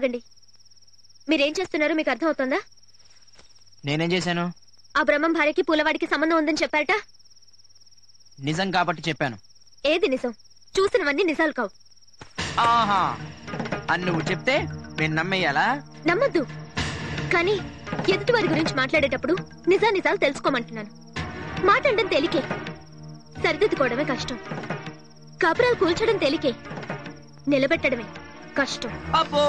ఆగండి. మీరేం చేస్తున్నారో మీకు అర్థం అవుతుందా? నేనేం చేశాను? ఆ బ్రహ్మం భార్యకి పూలవాడికి సంబంధం ఉందని చెప్పారట. నిజం కాబట్టి చెప్పాను. ఏది నిజం? చూసినవన్నీ నిజాలు కావు. ఆహా, అని నువ్వు చెప్తే నేను నమ్మేయాలా? నమ్మద్దు, కానీ ఎదుటి వారి గురించి మాట్లాడేటప్పుడు నిజాలు తెలుసుకోమంటున్నాను. మాట్లాడడం తేలికే, సరిదిద్దుకోవడమే కష్టం. కాపురాలు కూల్చడం తేలికే, నిలబెట్టడమే కష్టం. అబ్బో,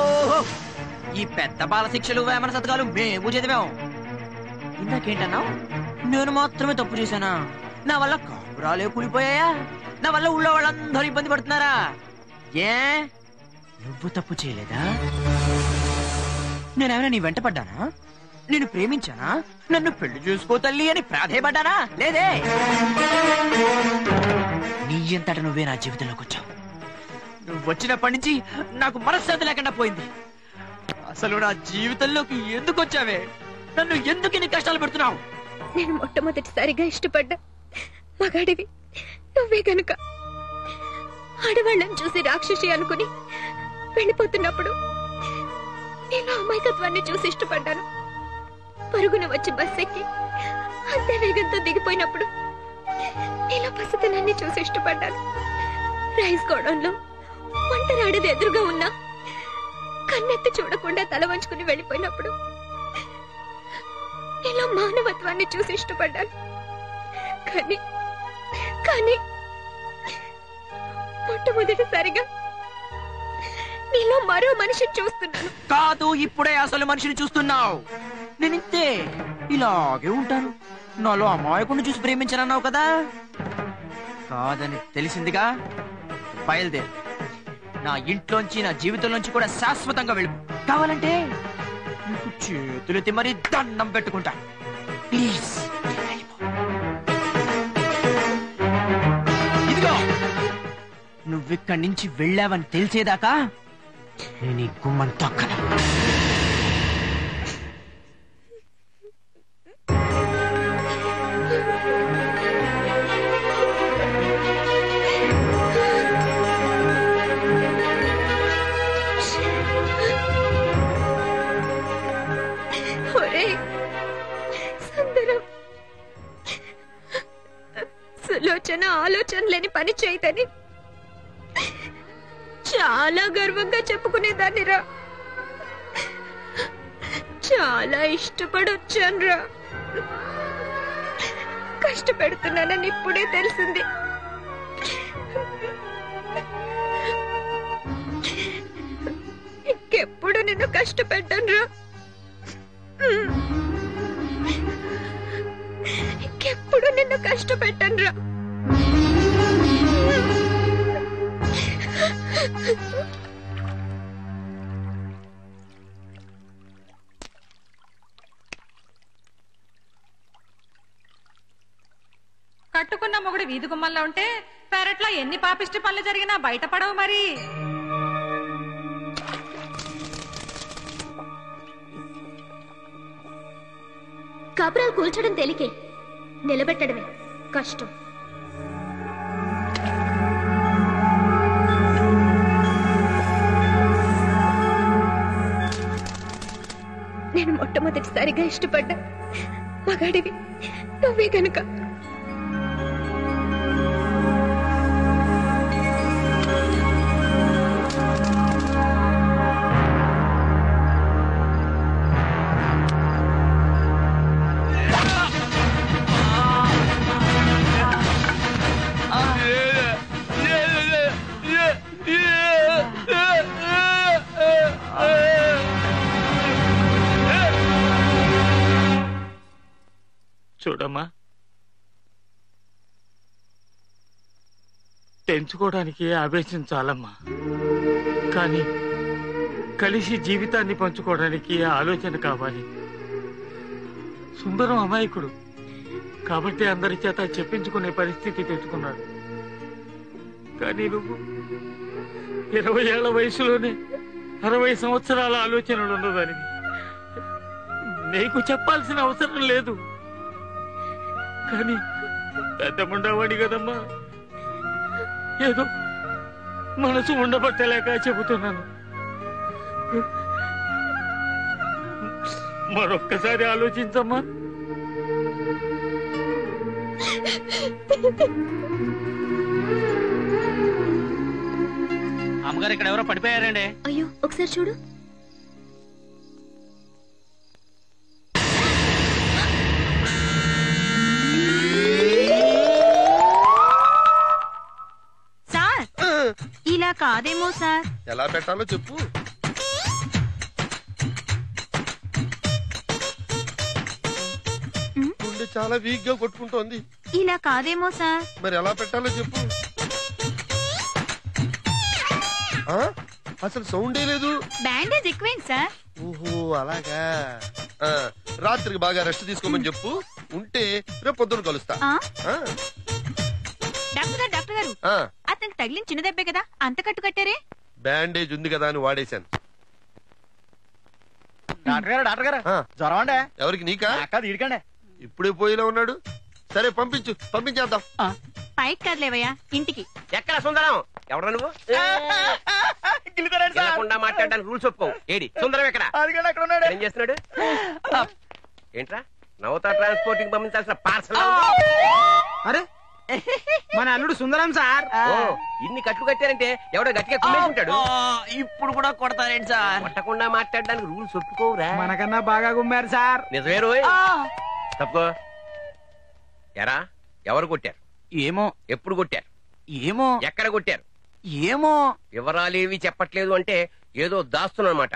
ఈ పెద్ద బాల శిక్షలు వేమన శతకాలు మేము చదివాం. ఇందాకేంటన్నావు? నేను మాత్రమే తప్పు చేశానా? నా వల్ల కాపురాలే కూలిపోయాయా? నా వల్ల ఊళ్ళో వాళ్ళందరూ ఇబ్బంది పడుతున్నారా? ఏ నువ్వు తప్పు చేయలేదా? నేనేమైనా నీ వెంట పడ్డానా? నేను ప్రేమించానా? నన్ను పెళ్లి చేసుకో తల్లి అని ప్రాధేయపడ్డానా? లేదే. నీ ఎంతట నువ్వే నా జీవితంలోకి వచ్చావు. నువ్వు వచ్చినప్పటి నుంచి నాకు మనశ్శాంతి లేకుండా పోయింది. అసలు నా జీవితంలోకి ఎందుకు వచ్చావే? నన్ను ఎందుకు ఇన్ని కష్టాలు పెడుతున్నావు? నేను మొట్టమొదటిసారిగా ఇష్టపడ్డా మగాడివి నువ్వే గనుక. ఆడవాళ్ళని చూసి రాక్షసి అనుకుని వెళ్ళిపోతున్నప్పుడు నేను అమాయకత్వాన్ని చూసి ఇష్టపడ్డాను. పరుగున వచ్చి బస్ ఎక్కి అంతే వేగంతో దిగిపోయినప్పుడు నీలో పసితనాన్ని చూసి ఇష్టపడ్డాను. రైస్ గోడౌన్లో ఒంటరాడేది ఎదురుగా ఉన్నా కన్నెత్తి చూడకుండా తల వంచుకుని వెళ్ళిపోయినప్పుడు నీలో మానవత్వాన్ని చూసి ఇష్టపడ్డాను. కానీ కానీ మొట్టమొదటిసారిగా నీలో మరో మనిషిని చూస్తున్నాను. కాదు, ఇప్పుడే అసలు మనిషిని చూస్తున్నావు. నేనింతే, ఇలాగే ఉంటాను. నాలో అమాయకుడిని చూసి ప్రేమించనన్నావు కదా, కాదని తెలిసిందిగా. బయలుదేరు. నా ఇంట్లోంచి నా జీవితంలోంచి కూడా శాశ్వతంగా వెళ్ళిపో. కావాలంటే నీకు చేతులెత్తి మరీ దండం పెట్టుకుంటా. ప్లీజ్ ఇదిగో, నువ్విక్కడి నుంచి వెళ్ళావని తెలిసేదాకా నేను ఈ గుమ్మం తొక్కను. సులోచన ఆలోచన లేని పని చేయదని చాలా గర్వంగా చెప్పుకునేదాన్నిరా. చాలా ఇష్టపడొచ్చానురా. కష్టపెడుతున్నానని ఇప్పుడే తెలిసింది. ఇంకెప్పుడు నిన్ను కష్టపెట్టానురా. ఇంకెప్పుడు నిన్ను కష్టపెట్టానురా. కట్టుకున్న మొగుడు వీధి గుమ్మల్లో ఉంటే పెరట్లో ఎన్ని పాపిష్టి పనులు జరిగినా బయటపడవు మరి. కాపురాలు కూల్చడం తేలికే, నిలబెట్టడమే కష్టం. నేను మొట్టమొదటిసారిగా ఇష్టపడ్డా మగాడివి నువ్వే కనుక. చూడమ్మా, పెంచుకోవడానికి ఆవేశం చాలమ్మా, కానీ కలిసి జీవితాన్ని పంచుకోవడానికి ఆలోచన కావాలి. సుందరం అమాయకుడు కాబట్టి అందరి చేత చెప్పించుకునే పరిస్థితి తెచ్చుకున్నాడు. కానీ నువ్వు 20 ఏళ్ల వయసులోనే 60 సంవత్సరాల ఆలోచనలు ఉన్నదానివి. నీకు చెప్పాల్సిన అవసరం లేదు, కానీ పెద్ద ఉండవాడి కదమ్మా, ఏదో మనసు ఉండబట్టలేక చెబుతున్నాను. మరొక్కసారి ఆలోచించమ్మా. అమ్మగారు ఇక్కడ ఎవరో పడిపోయారండి. అయ్యో ఒకసారి చూడు. సార్ ఇలా కాదేమో సార్. ఎలా పెట్టాలో చెప్పు. గుండె చాలా వీక్ గా కొట్టుకుంటోంది. ఇలా కాదేమో సార్. మరి ఎలా పెట్టాలో చెప్పు. అసలు సౌండే లేదు. బ్యాండేజ్ ఎక్కువైంది సార్. ఓహో అలాగా. రాత్రికి బాగా రెస్ట్ తీసుకోమని చెప్పు. ఉంటే రేపు పొద్దున కలుస్తా. డాక్టర్ గారు అతనికి తగిలిన చిన్న దెబ్బే కదా, అంత కట్టు కట్టారే? బ్యాండేజ్ ఉంది కదా అని వాడేశాను. డాక్టర్ గారు జ్వరం అండి. ఎవరికి? నీకా? ఇడికండి. ఇప్పుడే పోయిలా ఉన్నాడు. సరే పంపించేద్దాం. పైకి కదలేవయ్యా, ఇంటికి. ఎక్కడ సుందరం? ఎవరు నువ్వు? మాట్లాడడానికి రూల్స్ ఒప్పుకో. ఏడి సుందరం ఎక్కడ? ఏం చేస్తున్నాడు? ఏంట్రా నవత ట్రాన్స్పోర్టింగ్ పంపించాల్సిన పార్సల్? అరే మన అల్లుడు సుందరం సార్. ఇన్ని కట్లు కట్టారంటే ఎవడో గట్టిగా కుమ్మేసుకుంటాడు. ఇప్పుడు కూడా కొడతారేంటి సార్? కొట్టకుండా మాట్లాడడానికి రూల్స్ ఒప్పుకోవురా? మనకన్నా బాగా గుమ్మారు సార్. నిజమే రోయ్. తప్పుకో. ఎరా ఎవరు కొట్టారు? ఏమో. ఎప్పుడు కొట్టారు? ఏమో. ఎక్కడ కొట్టారు? ఏమో. వివరాలేవి చెప్పట్లేదు అంటే ఏదో దాస్తున్నమాట.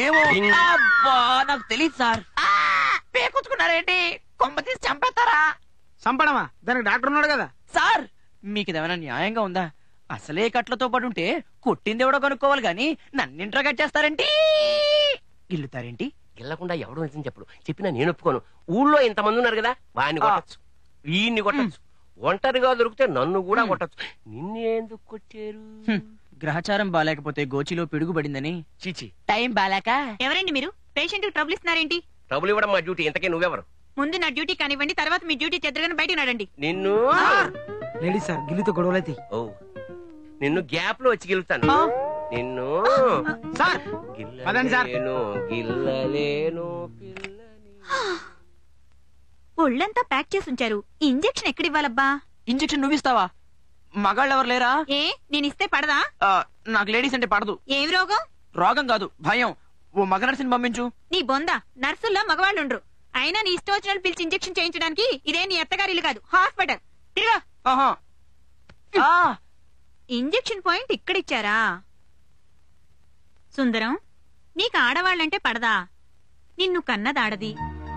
ఏమో. నాకు తెలియదు సార్. పేకొచ్చుకున్నారేంటి? కొమ్మ తీసి చంపేస్తారా? చంపడమా? దానికి డాక్టర్ ఉన్నాడు కదా సార్. మీకు ఇదేమైనా న్యాయంగా ఉందా? అసలే కట్లతో పాటు ఉంటే కొట్టింది ఎవడో కనుక్కోవాలి గాని నన్నింట్రా కట్టేస్తారేంటి? గిల్లుతారేంటి? గిల్లకుండా ఎవడో నిజం చెప్పడు. చెప్పినా నేను ఒప్పుకోను. ఊళ్ళో ఇంతమంది ఉన్నారు కదా, వాడిని కొట్టచ్చు, వీడిని కొట్టచ్చు, ఒంటరిగా దొరికితే నన్ను కూడా కొట్టచ్చు. నిన్నేందుకు కొట్టారు? గ్రహచారం బాలేకపోతే గోచిలో పిడుగుబడిందని. చీచి, టైం బాలేక. ఎవరండి మీరు? పేషెంట్ కి ట్రబుల్ ఇస్తున్నారేంటి? ట్రబుల్ ఇవ్వడం మా డ్యూటీ. ఇంతకే నువ్వెవరు? ముందు నా డ్యూటీ కానివ్వండి, తర్వాత మీ డ్యూటీ చెద్దరగానే బయట నడండి. నిన్ను లేడీ సార్ గిల్లితో గొడవలైతే. ఓ నిన్ను గ్యాప్ లో వచ్చి గెలుతాను. నిన్ను సార్ గిల్లలేను. ఒళ్ళంతా ప్యాక్ చేసి ఉంచారు. ఇంజెక్షన్ ఎక్కడివ్వాలబ్బా? ఇంజెక్షన్ నువ్విస్తావా? మగాళ్ళు ఎవరు లేరా? ఏ నేను ఇస్తే పడదా? నాకు లేడీస్ అంటే పడదు. ఏమి రోగం? రోగం కాదు, భయం. ఓ మగ నర్సిని పంపించు. నీ బొంద, నర్సుల్లో మగవాళ్ళుండ్రు. అయినా నీ ఇష్టం వచ్చినట్టు పిలిచి ఇంజెక్షన్ చేయించడానికి ఇదే నీ అత్తగారిల్లు కాదు, హాస్పిటల్. ఇంజెక్షన్ పాయింట్ ఇక్కడిచ్చారా? సుందరం, నీకు ఆడవాళ్లంటే పడదా? నిన్ను కన్నదాడది,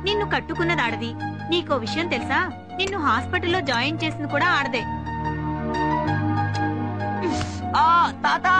నిన్ను కట్టుకున్నదాడది. నీకో విషయం తెలుసా? నిన్ను హాస్పిటల్లో జాయిన్ చేసింది కూడా ఆడదే. తాతా